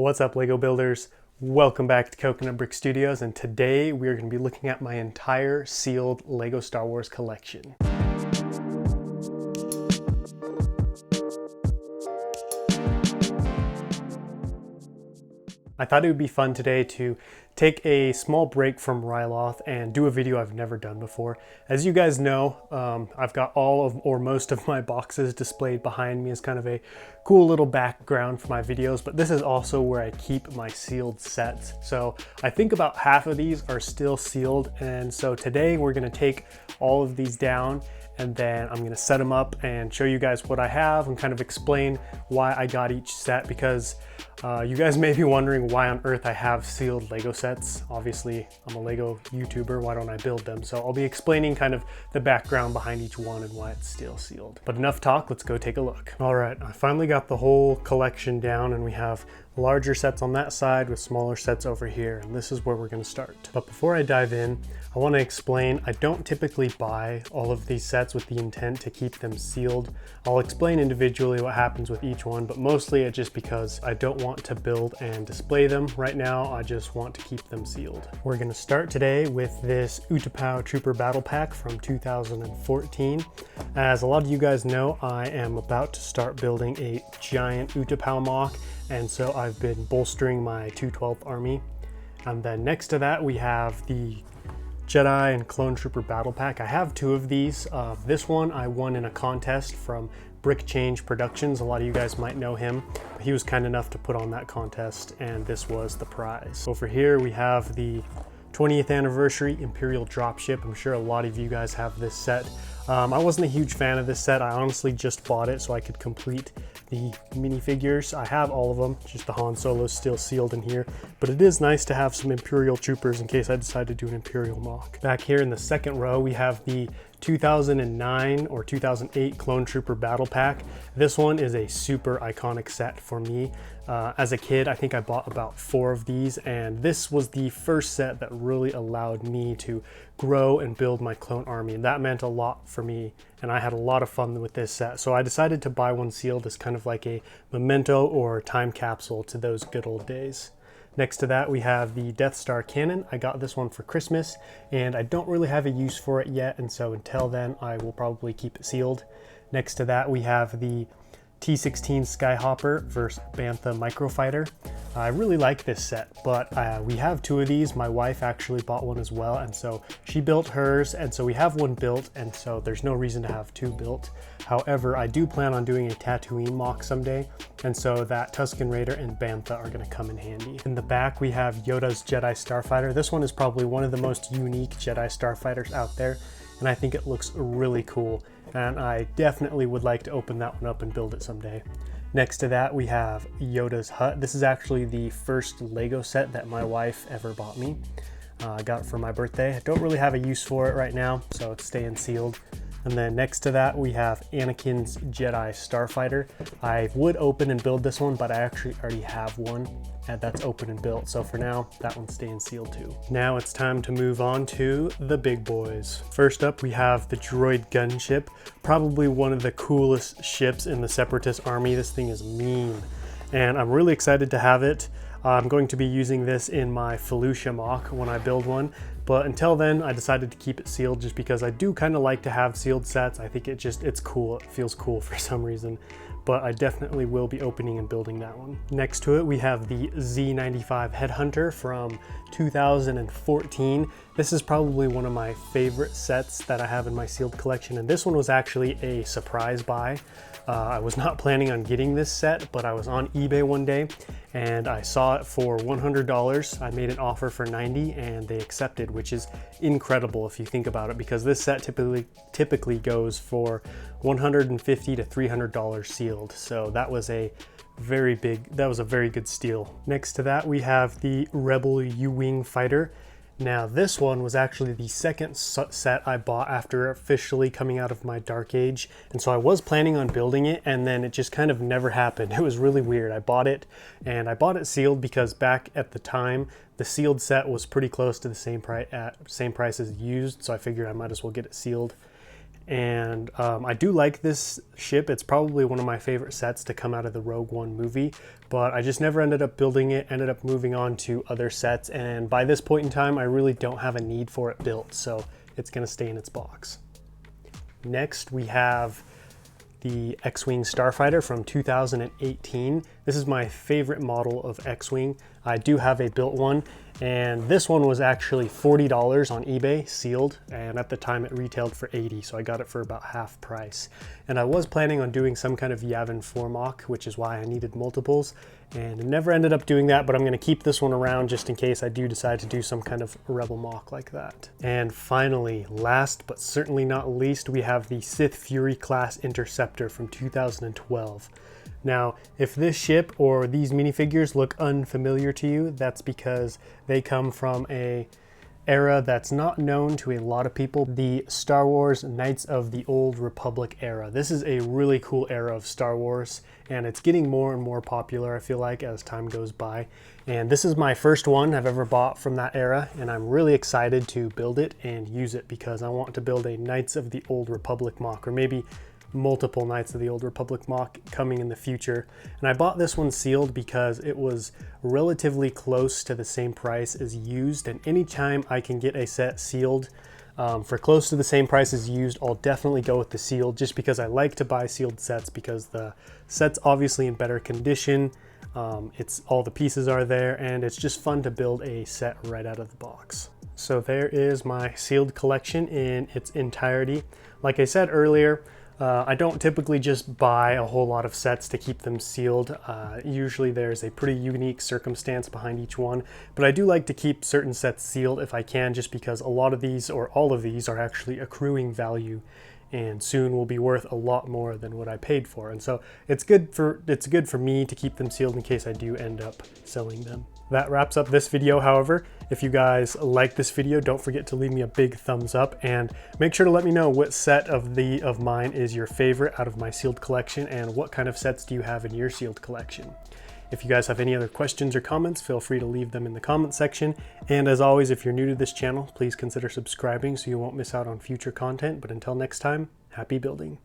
What's up, Lego builders? Welcome back to Coconut Brick Studios, and today we are going to be looking at my entire sealed Lego Star Wars collection. I thought it would be fun today to take a small break from Ryloth and do a video I've never done before. As you guys know, I've got all of or most of my boxes displayed behind me as kind of a cool little background for my videos, but this is also where I keep my sealed sets. So I think about half of these are still sealed, and so today we're going to take all of these down and then I'm going to set them up and show you guys what I have and kind of explain why I got each set, because you guys may be wondering why on earth I have sealed Lego sets. Obviously, I'm a Lego YouTuber, why don't I build them? So I'll be explaining kind of the background behind each one and why it's still sealed. But enough talk, let's go take a look. All right, I finally got the whole collection down, and we have larger sets on that side with smaller sets over here, and this is where we're going to start. But before I dive in, I want to explain I don't typically buy all of these sets with the intent to keep them sealed. I'll explain individually what happens with each one, but mostly it's just because I don't want to build and display them right now. I just want to keep them sealed. We're going to start today with this Utapau Trooper Battle Pack from 2014. As a lot of you guys know, I am about to start building a giant Utapau mock, and so I've been bolstering my 212th Army. And then next to that we have the Jedi and Clone Trooper Battle Pack. I have two of these. This one I won in a contest from Brick Change Productions. A lot of you guys might know him. He was kind enough to put on that contest, and this was the prize. Over here we have the 20th anniversary Imperial dropship. I'm sure a lot of you guys have this set. I wasn't a huge fan of this set. I honestly just bought it so I could complete the minifigures. I have all of them, just the Han Solo's still sealed in here, but it is nice to have some Imperial troopers in case I decide to do an Imperial mock. Back here in the second row, we have the 2009 or 2008 Clone Trooper Battle Pack. This one is a super iconic set for me. As a kid, I think I bought about 4 of these, and this was the first set that really allowed me to grow and build my clone army, and that meant a lot for me, and I had a lot of fun with this set. So I decided to buy one sealed as kind of like a memento or time capsule to those good old days. Next to that, we have the Death Star cannon. I got this one for Christmas, and I don't really have a use for it yet, and so until then, I will probably keep it sealed. Next to that, we have the T-16 Skyhopper versus Bantha Microfighter. I really like this set, but we have 2 of these. My wife actually bought one as well, and so she built hers, and so we have one built, and so there's no reason to have 2 built. However, I do plan on doing a Tatooine mock someday, and so that Tusken Raider and Bantha are going to come in handy. In the back, we have Yoda's Jedi Starfighter. This one is probably one of the most unique Jedi Starfighters out there, and I think it looks really cool, and I definitely would like to open that one up and build it someday. Next to that, we have Yoda's Hut. This is actually the first Lego set that my wife ever bought me. I got it for my birthday. I don't really have a use for it right now, so it's staying sealed. And then next to that, we have Anakin's Jedi Starfighter. I would open and build this one, but I actually already have one, and that's open and built. So for now, that one's staying sealed too. Now it's time to move on to the big boys. First up, we have the Droid Gunship, probably one of the coolest ships in the Separatist army. This thing is mean, and I'm really excited to have it. I'm going to be using this in my Felucia mock when I build one, but until then I decided to keep it sealed just because I do kind of like to have sealed sets. I think it's cool, it feels cool for some reason, but I definitely will be opening and building that one. Next to it, we have the Z95 Headhunter from 2014. This is probably one of my favorite sets that I have in my sealed collection, and this one was actually a surprise buy. I was not planning on getting this set, but I was on eBay one day and I saw it for $100. I made an offer for $90 and they accepted, which is incredible if you think about it, because this set typically goes for $150 to $300 sealed. So that was a very good steal. Next to that, we have the Rebel U-Wing Fighter. Now this one was actually the second set I bought after officially coming out of my Dark Age, and so I was planning on building it, and then it just kind of never happened. It was really weird. I bought it, and I bought it sealed because back at the time the sealed set was pretty close to the same price as used, so I figured I might as well get it sealed. And I do like this ship. It's probably one of my favorite sets to come out of the Rogue One movie, but I just never ended up building it, ended up moving on to other sets, and by this point in time, I really don't have a need for it built, so it's gonna stay in its box. Next, we have the X-Wing Starfighter from 2018. This is my favorite model of X-Wing. I do have a built one, and this one was actually $40 on eBay, sealed, and at the time it retailed for $80, so I got it for about half price. And I was planning on doing some kind of Yavin 4 mock, which is why I needed multiples, and never ended up doing that, but I'm gonna keep this one around just in case I do decide to do some kind of Rebel mock like that. And finally, last but certainly not least, we have the Sith Fury class Interceptor from 2012. Now, if this ship or these minifigures look unfamiliar to you, that's because they come from a era that's not known to a lot of people, the Star Wars Knights of the Old Republic era. This is a really cool era of Star Wars, and it's getting more and more popular, I feel like, as time goes by. And this is my first one I've ever bought from that era, and I'm really excited to build it and use it because I want to build a Knights of the Old Republic mock, or maybe multiple Knights of the Old Republic mock coming in the future. And I bought this one sealed because it was relatively close to the same price as used, and anytime I can get a set sealed for close to the same price as used, I'll definitely go with the sealed, just because I like to buy sealed sets because the set's obviously in better condition. It's all the pieces are there, and it's just fun to build a set right out of the box. So there is my sealed collection in its entirety. Like I said earlier, I don't typically just buy a whole lot of sets to keep them sealed. Usually there's a pretty unique circumstance behind each one, but I do like to keep certain sets sealed if I can, just because a lot of these, or all of these, are actually accruing value and soon will be worth a lot more than what I paid for. And so it's good for me to keep them sealed in case I do end up selling them. That wraps up this video, however. If you guys like this video, don't forget to leave me a big thumbs up, and make sure to let me know what set of mine is your favorite out of my sealed collection, and what kind of sets do you have in your sealed collection. If you guys have any other questions or comments, feel free to leave them in the comment section. And as always, if you're new to this channel, please consider subscribing so you won't miss out on future content. But until next time, happy building.